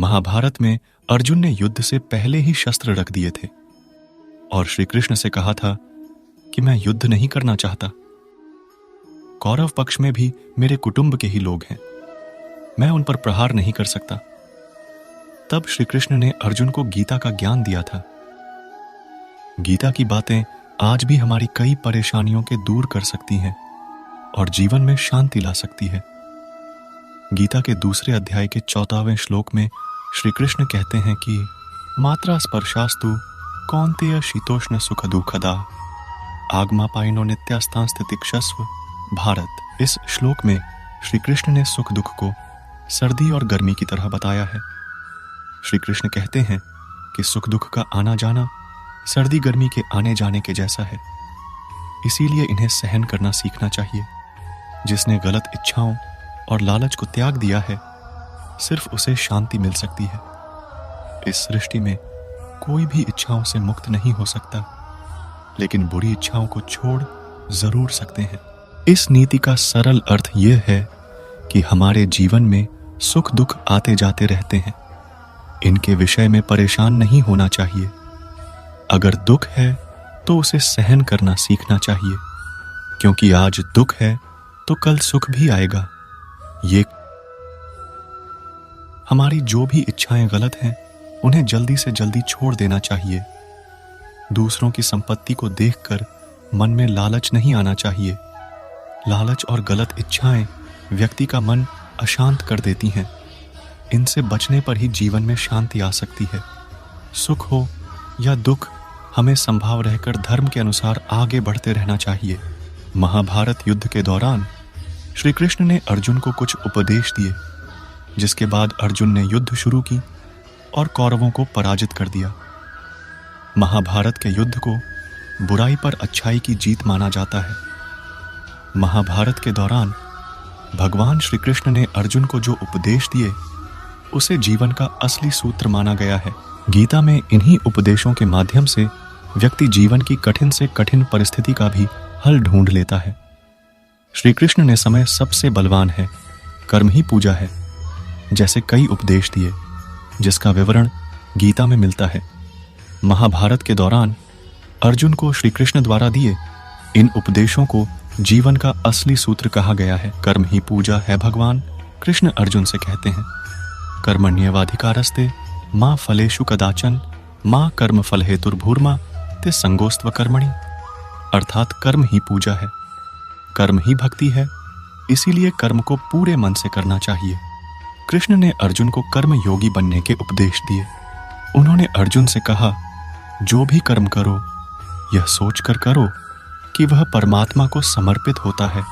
महाभारत में अर्जुन ने युद्ध से पहले ही शस्त्र रख दिए थे और श्री कृष्ण से कहा था कि मैं युद्ध नहीं करना चाहता। कौरव पक्ष में भी मेरे कुटुंब के ही लोग हैं, मैं उन पर प्रहार नहीं कर सकता। तब श्री कृष्ण ने अर्जुन को गीता का ज्ञान दिया था। गीता की बातें आज भी हमारी कई परेशानियों के दूर कर सकती हैं और जीवन में शांति ला सकती है। गीता के दूसरे अध्याय के 14वें श्लोक में श्री कृष्ण कहते हैं कि मात्रा स्पर्शास्तु कौन्तेय शीतोष्ण सुख दुखदा आगमापाइनो नित्यास्तां स्थितिक्षस्व भारत। इस श्लोक में श्री कृष्ण ने सुख दुख को सर्दी और गर्मी की तरह बताया है। श्री कृष्ण कहते हैं कि सुख दुख का आना जाना सर्दी गर्मी के आने जाने के जैसा है, इसीलिए इन्हें सहन करना सीखना चाहिए। जिसने गलत इच्छाओं और लालच को त्याग दिया है, सिर्फ उसे शांति मिल सकती है। इस सृष्टि में कोई भी इच्छाओं से मुक्त नहीं हो सकता, लेकिन बुरी इच्छाओं को छोड़ जरूर सकते हैं। इस नीति का सरल अर्थ यह है कि हमारे जीवन में सुख दुख आते जाते रहते हैं, इनके विषय में परेशान नहीं होना चाहिए। अगर दुख है तो उसे सहन करना सीखना चाहिए, क्योंकि आज दुख है तो कल सुख भी आएगा। ये हमारी जो भी इच्छाएं गलत हैं, उन्हें जल्दी से जल्दी छोड़ देना चाहिए। दूसरों की संपत्ति को देखकर मन में लालच नहीं आना चाहिए। लालच और गलत इच्छाएं व्यक्ति का मन अशांत कर देती हैं। इनसे बचने पर ही जीवन में शांति आ सकती है। सुख हो या दुख, हमें संभाव रहकर धर्म के अनुसार आगे बढ़ते रहना चाहिए। महाभारत युद्ध के दौरान श्री कृष्ण ने अर्जुन को कुछ उपदेश दिए, जिसके बाद अर्जुन ने युद्ध शुरू की और कौरवों को पराजित कर दिया। महाभारत के युद्ध को बुराई पर अच्छाई की जीत माना जाता है। महाभारत के दौरान भगवान श्री कृष्ण ने अर्जुन को जो उपदेश दिए, उसे जीवन का असली सूत्र माना गया है। गीता में इन्हीं उपदेशों के माध्यम से व्यक्ति जीवन की कठिन से कठिन परिस्थिति का भी हल ढूंढ लेता है। श्री कृष्ण ने समय सबसे बलवान है, कर्म ही पूजा है, जैसे कई उपदेश दिए, जिसका विवरण गीता में मिलता है। महाभारत के दौरान अर्जुन को श्री कृष्ण द्वारा दिए इन उपदेशों को जीवन का असली सूत्र कहा गया है। कर्म ही पूजा है भगवान, कृष्ण अर्जुन से कहते हैं। कर्मण्येवाधिकारस्ते मां फलेषु कदाचन मां कर्म फल हेतुर्भूर्मा ते संगोस्त्व कर्मणि। अर्थात कर्म ही पूजा है, कर्म ही भक्ति है, इसीलिए कर्म को पूरे मन से करना चाहिए। कृष्ण ने अर्जुन को कर्म योगी बनने के उपदेश दिए। उन्होंने अर्जुन से कहा, जो भी कर्म करो यह सोचकर करो कि वह परमात्मा को समर्पित होता है।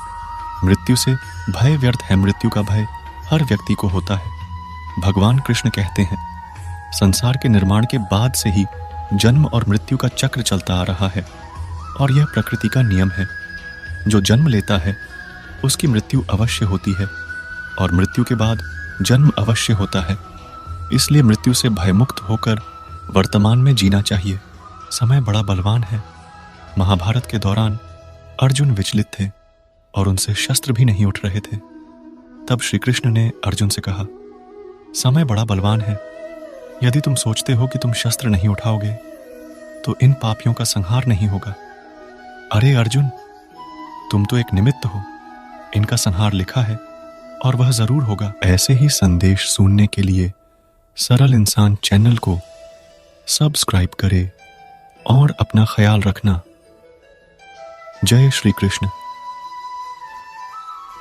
मृत्यु से भय व्यर्थ है, मृत्यु का भय हर व्यक्ति को होता है। भगवान कृष्ण कहते हैं, संसार के निर्माण के बाद से ही जन्म और मृत्यु का चक्र चलता आ रहा है और यह प्रकृति का नियम है। जो जन्म लेता है उसकी मृत्यु अवश्य होती है और मृत्यु के बाद जन्म अवश्य होता है। इसलिए मृत्यु से भयमुक्त होकर वर्तमान में जीना चाहिए। समय बड़ा बलवान है। महाभारत के दौरान अर्जुन विचलित थे और उनसे शस्त्र भी नहीं उठ रहे थे। तब श्री कृष्ण ने अर्जुन से कहा, समय बड़ा बलवान है, यदि तुम सोचते हो कि तुम शस्त्र नहीं उठाओगे तो इन पापियों का संहार नहीं होगा। अरे अर्जुन, तुम तो एक निमित्त हो, इनका संहार लिखा है और वह जरूर होगा। ऐसे ही संदेश सुनने के लिए सरल इंसान चैनल को सब्सक्राइब करें और अपना ख्याल रखना। जय श्री कृष्ण।